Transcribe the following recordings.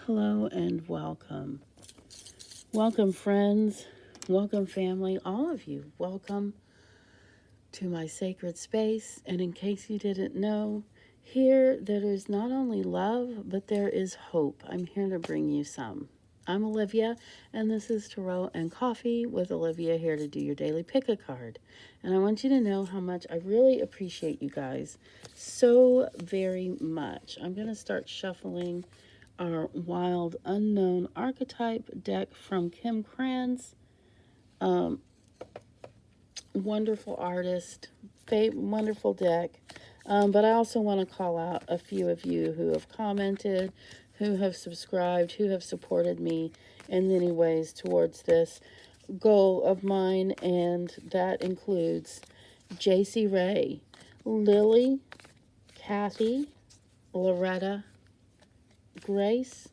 Hello and welcome. Welcome, friends. Welcome, family. All of you. Welcome to my sacred space. And in case you didn't know, here there is not only love, but there is hope. I'm here to bring you some. I'm Olivia, and this is Tarot and Coffee with Olivia, here to do your daily pick a card. And I want you to know how much I really appreciate you guys so very much. I'm going to start shuffling our Wild Unknown Archetype deck from Krans. Wonderful artist, wonderful deck. But I also want to call out a few of you who have commented, who have subscribed, who have supported me in many ways towards this goal of mine, and that includes JC Ray, Lily, Kathy, Loretta, Grace,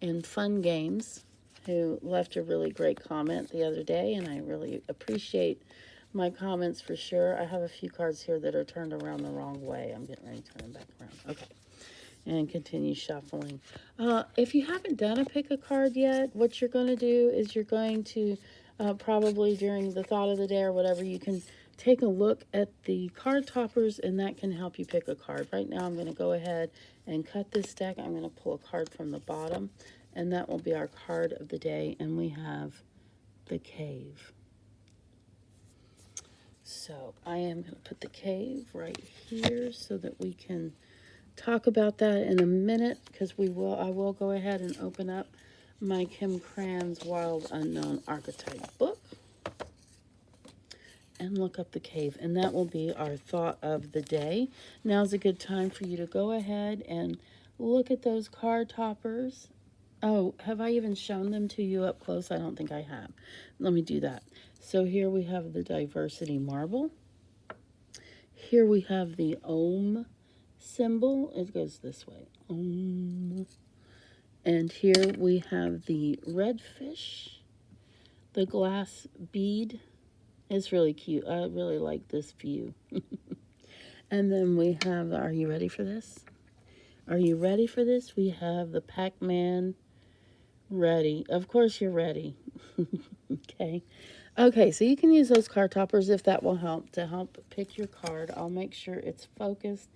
and Fun Games, who left a really great comment the other day, and I really appreciate my comments for sure. I have a few cards here that are turned around the wrong way. I'm getting ready to turn them back around. Okay. And continue shuffling. If you haven't done a pick a card yet, what you're going to do is you're going to probably during the thought of the day or whatever, you can take a look at the card toppers, and that can help you pick a card. Right now, I'm going to go ahead and cut this deck. I'm going to pull a card from the bottom, and that will be our card of the day. And we have the Cave. So I am going to put the Cave right here so that we can talk about that in a minute, because I will go ahead and open up my Krans Wild Unknown Archetype book and look up the Cave, and that will be our thought of the day. Now's a good time for you to go ahead and look at those card toppers. Oh, have I even shown them to you up close? I don't think I have. Let me do that. So here we have the Diversity Marble. Here we have the Om symbol. It goes this way. Om. And here we have the Redfish. The glass bead. It's really cute. I really like this view. And then we have, are you ready for this? Are you ready for this? We have the PacMan ready. Of course you're ready. Okay. Okay, so you can use those card toppers if that will help to help pick your card. I'll make sure it's focused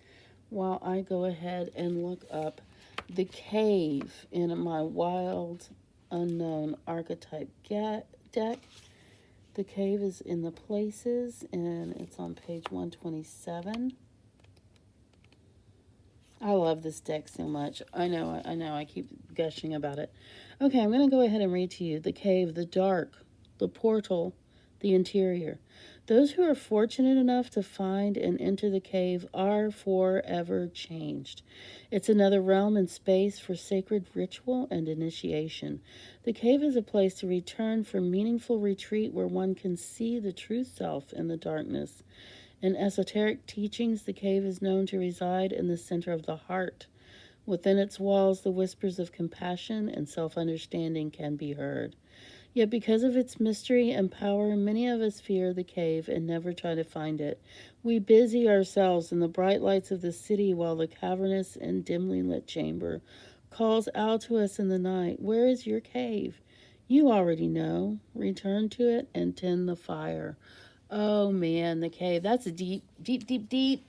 while I go ahead and look up the Cave in my Wild Unknown Archetype deck. The Cave is in the Places, and it's on page 127. I love this deck so much. I know, I keep gushing about it. Okay, I'm going to go ahead and read to you the Cave, the Dark, the Portal, the Interior. Those who are fortunate enough to find and enter the Cave are forever changed. It's another realm and space for sacred ritual and initiation. The Cave is a place to return for meaningful retreat where one can see the true self in the darkness. In esoteric teachings, the Cave is known to reside in the center of the heart. Within its walls, the whispers of compassion and self-understanding can be heard. Yet because of its mystery and power, many of us fear the Cave and never try to find it. We busy ourselves in the bright lights of the city while the cavernous and dimly lit chamber calls out to us in the night, "Where is your cave?" You already know. Return to it and tend the fire. Oh man, the Cave. That's a deep, deep, deep, deep.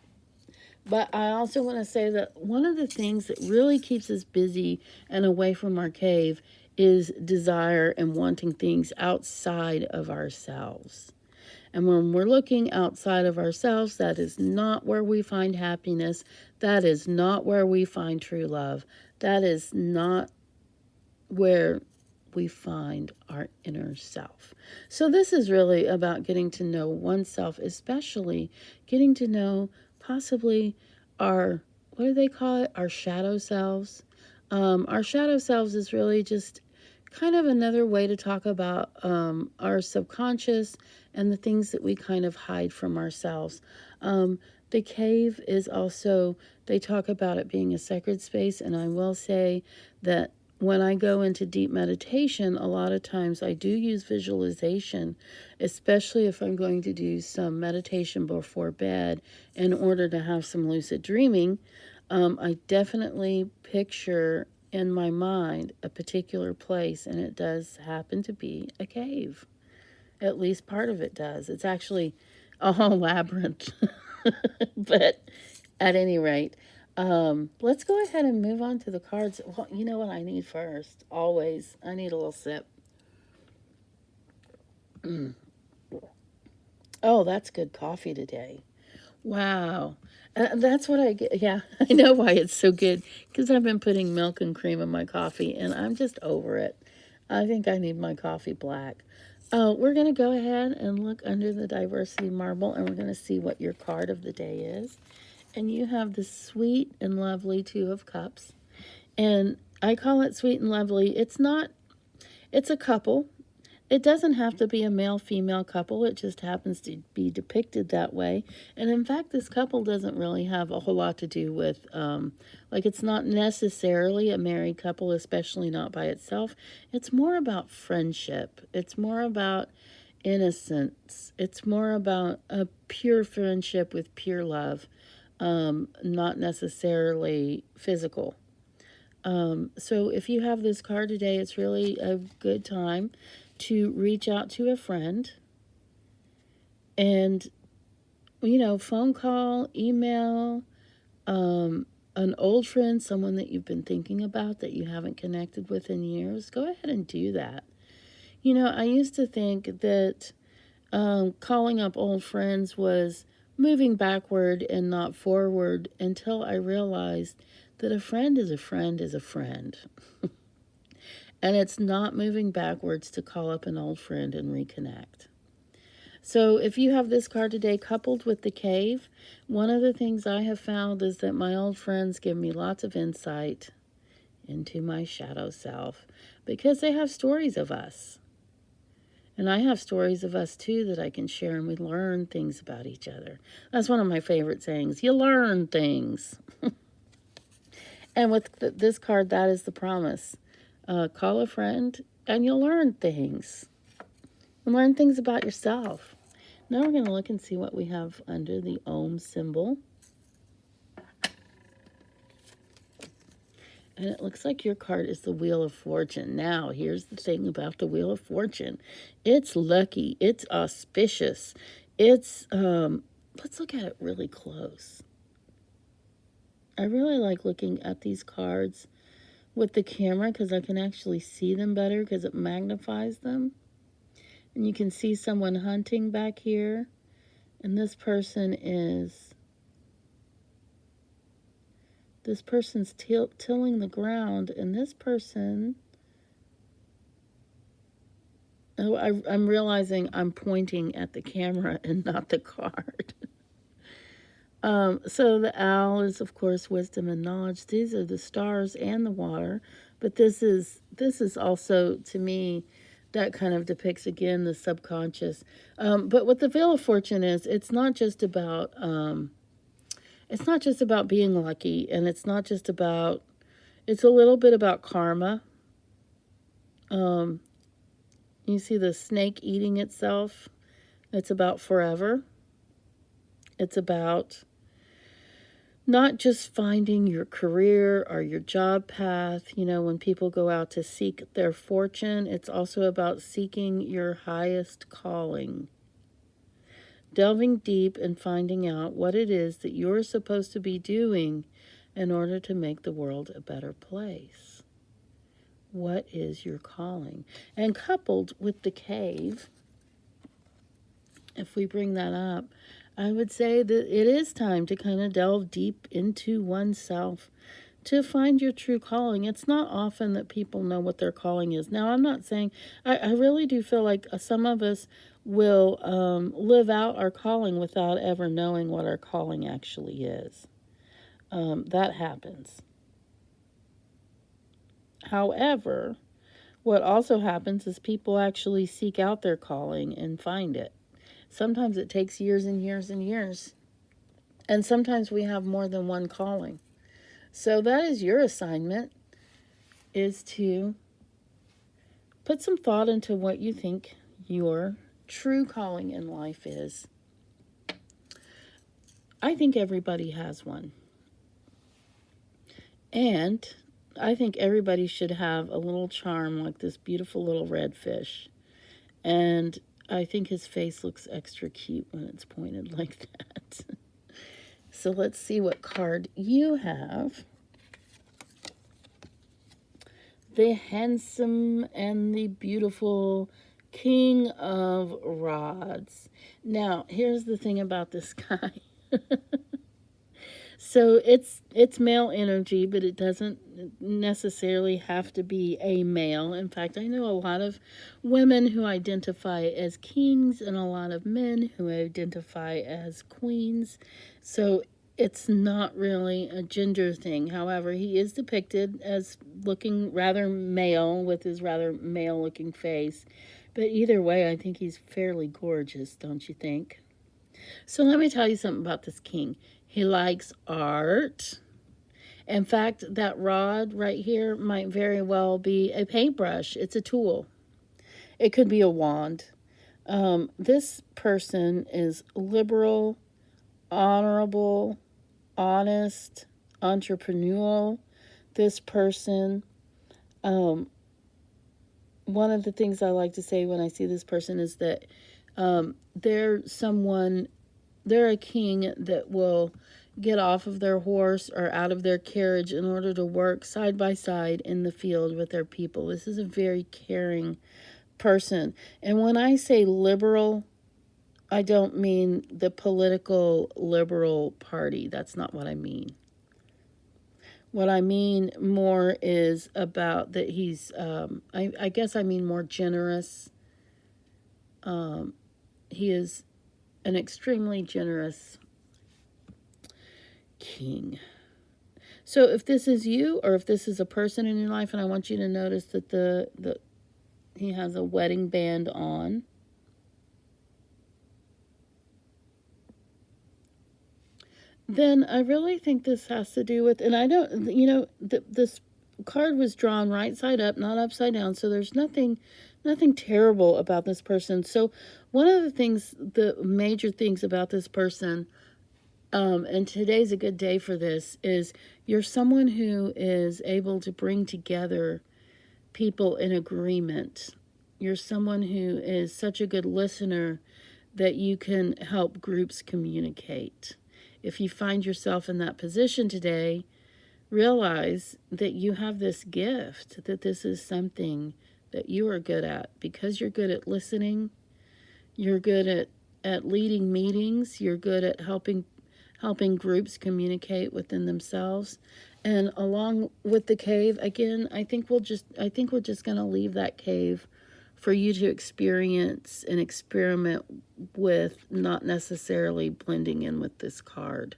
But I also want to say that one of the things that really keeps us busy and away from our cave is desire and wanting things outside of ourselves. And when we're looking outside of ourselves, that is not where we find happiness. That is not where we find true love. That is not where we find our inner self. So this is really about getting to know oneself, especially getting to know possibly our, what do they call it? Our shadow selves. Our shadow selves is really just kind of another way to talk about our subconscious and the things that we kind of hide from ourselves. The Cave is also, they talk about it being a sacred space, and I will say that when I go into deep meditation, a lot of times I do use visualization, especially if I'm going to do some meditation before bed in order to have some lucid dreaming. I definitely picture in my mind a particular place, and it does happen to be a cave. At least part of it does. It's actually a whole labyrinth. But at any rate, let's go ahead and move on to the cards. Well, you know what I need first? Always. I need a little sip. Oh, that's good coffee today. Wow. That's what I get. Yeah, I know why it's so good. Because I've been putting milk and cream in my coffee, and I'm just over it. I think I need my coffee black. We're going to go ahead and look under the diversity marble, and we're going to see what your card of the day is. And you have the sweet and lovely Two of Cups. And I call it sweet and lovely. It's not, it's a couple. It doesn't have to be a male-female couple. It just happens to be depicted that way. And in fact, this couple doesn't really have a whole lot to do with, like, it's not necessarily a married couple, especially not by itself. It's more about friendship. It's more about innocence. It's more about a pure friendship with pure love, not necessarily physical. So if you have this card today, it's really a good time to reach out to a friend and, phone call, email, an old friend, someone that you've been thinking about that you haven't connected with in years. Go ahead and do that. I used to think that calling up old friends was moving backward and not forward until I realized that a friend is a friend is a friend. And it's not moving backwards to call up an old friend and reconnect. So if you have this card today coupled with the cave, one of the things I have found is that my old friends give me lots of insight into my shadow self because they have stories of us. And I have stories of us too that I can share, and we learn things about each other. That's one of my favorite sayings. You learn things. And with this card, that is the promise. Call a friend and you'll learn things. And learn things about yourself. Now we're going to look and see what we have under the Om symbol. And it looks like your card is the Wheel of Fortune. Now, here's the thing about the Wheel of Fortune. It's lucky. It's auspicious. It's, let's look at it really close. I really like looking at these cards with the camera because I can actually see them better because it magnifies them. And you can see someone hunting back here. And this person's tilling the ground. And this person, I'm realizing I'm pointing at the camera and not the card. So the owl is, of course, wisdom and knowledge. These are the stars and the water. But this is also, to me, that kind of depicts, again, the subconscious. But what the Wheel of Fortune is, it's not just about being lucky, and it's not just about, it's a little bit about karma. You see the snake eating itself. It's about forever. It's about not just finding your career or your job path. When people go out to seek their fortune, it's also about seeking your highest calling. Delving deep and finding out what it is that you're supposed to be doing in order to make the world a better place. What is your calling? And coupled with the cave, if we bring that up, I would say that it is time to kind of delve deep into oneself to find your true calling. It's not often that people know what their calling is. Now, I'm not saying, I really do feel like some of us will live out our calling without ever knowing what our calling actually is. That happens. However, what also happens is people actually seek out their calling and find it. Sometimes it takes years and years and years. And sometimes we have more than one calling. So that is your assignment, is to put some thought into what you think your true calling in life is. I think everybody has one. And I think everybody should have a little charm like this beautiful little redfish. And I think his face looks extra cute when it's pointed like that. So let's see what card you have. The handsome and the beautiful King of Rods. Now, here's the thing about this guy. So it's male energy, but it doesn't necessarily have to be a male. In fact, I know a lot of women who identify as kings and a lot of men who identify as queens. So it's not really a gender thing. However, he is depicted as looking rather male with his rather male looking face. But either way, I think he's fairly gorgeous, don't you think? So let me tell you something about this king. He likes art. In fact, that rod right here might very well be a paintbrush. It's a tool. It could be a wand. This person is liberal, honorable, honest, entrepreneurial. This person, one of the things I like to say when I see this person is that they're a king that will get off of their horse or out of their carriage in order to work side by side in the field with their people. This is a very caring person. And when I say liberal, I don't mean the political liberal party. That's not what I mean. What I mean more is about that he's, I guess I mean more generous. He is an extremely generous king. So if this is you or if this is a person in your life, and I want you to notice that he has a wedding band on. Then I really think this has to do with, and I don't, this card was drawn right side up, not upside down, so there's nothing terrible about this person. So one of the major things about this person, and today's a good day for this, is you're someone who is able to bring together people in agreement. You're someone who is such a good listener that you can help groups communicate. If you find yourself in that position today, realize that you have this gift, that this is something that you are good at because you're good at listening, you're good at leading meetings, you're good at helping groups communicate within themselves. And along with the cave, again, I think we're just going to leave that cave for you to experience and experiment with, not necessarily blending in with this card.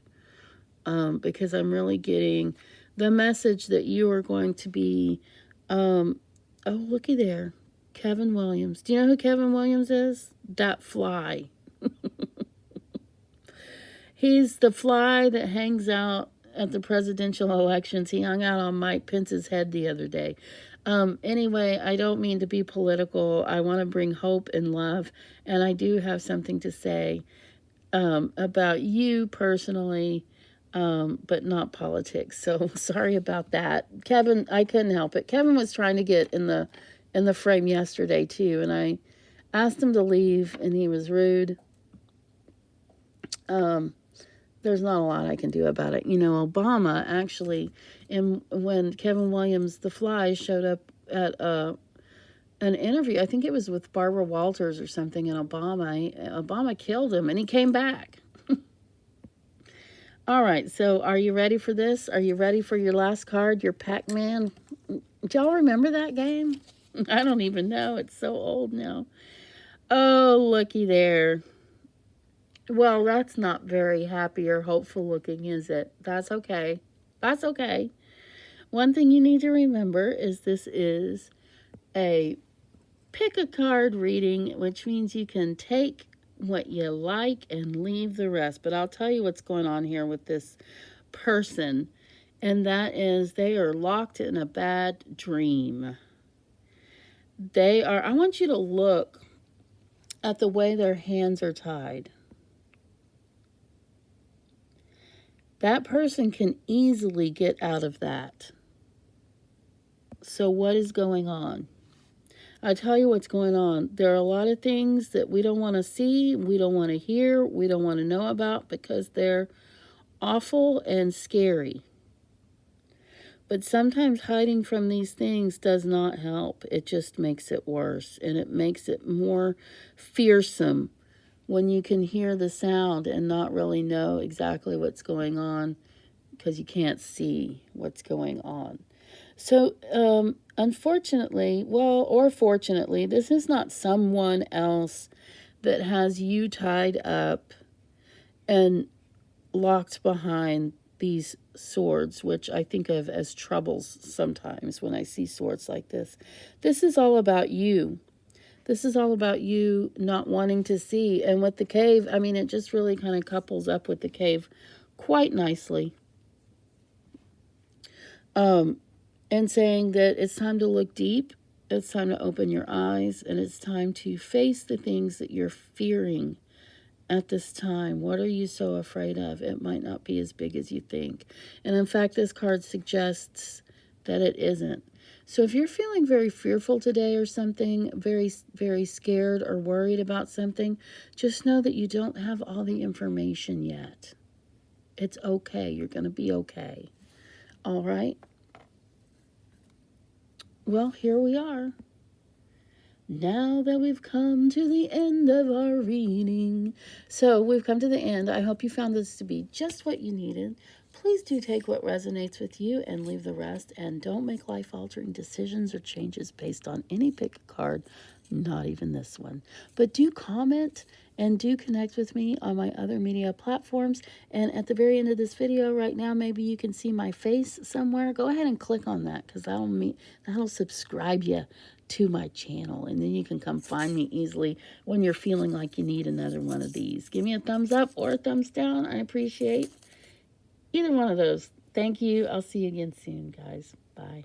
Because I'm really getting the message that you are going to be, oh, looky there, Kevin Williams. Do you know who Kevin Williams is? That fly. He's the fly that hangs out at the presidential elections. He hung out on Mike Pence's head the other day. Anyway, I don't mean to be political. I want to bring hope and love, and I do have something to say about you personally, but not politics. So sorry about that. Kevin, I couldn't help it. Kevin was trying to get in the frame yesterday too, and I asked him to leave, and he was rude. There's not a lot I can do about it. Obama actually, when Kevin Williams, the fly, showed up at an interview, I think it was with Barbara Walters or something, and Obama killed him, and he came back. All right, so are you ready for this? Are you ready for your last card, your PacMan? Do y'all remember that game? I don't even know. It's so old now. Oh, looky there. Well, that's not very happy or hopeful looking, is it? That's okay. That's okay. One thing you need to remember is this is a pick a card reading, which means you can take what you like and leave the rest. But I'll tell you what's going on here with this person, and that is they are locked in a bad dream. I want you to look at the way their hands are tied. That person can easily get out of that. So what is going on? I tell you what's going on. There are a lot of things that we don't want to see, we don't want to hear, we don't want to know about because they're awful and scary. But sometimes hiding from these things does not help. It just makes it worse, and it makes it more fearsome when you can hear the sound and not really know exactly what's going on because you can't see what's going on. So, unfortunately, well, or fortunately, this is not someone else that has you tied up and locked behind these swords, which I think of as troubles sometimes when I see swords like this. This is all about you. This is all about you not wanting to see. And with the cave, I mean, it just really kind of couples up with the cave quite nicely. And saying that it's time to look deep, it's time to open your eyes, and it's time to face the things that you're fearing at this time. What are you so afraid of? It might not be as big as you think. And in fact, this card suggests that it isn't. So if you're feeling very fearful today or something, very, very scared or worried about something, just know that you don't have all the information yet. It's okay. You're going to be okay. All right? Well, here we are. Now that we've come to the end of our reading. So we've come to the end. I hope you found this to be just what you needed. Please do take what resonates with you and leave the rest. And don't make life-altering decisions or changes based on any pick card, not even this one. But do comment and do connect with me on my other media platforms. And at the very end of this video right now, maybe you can see my face somewhere. Go ahead and click on that because that'll subscribe you to my channel, and then you can come find me easily when you're feeling like you need another one of these. Give me a thumbs up or a thumbs down. I appreciate either one of those. Thank you. I'll see you again soon, guys. Bye.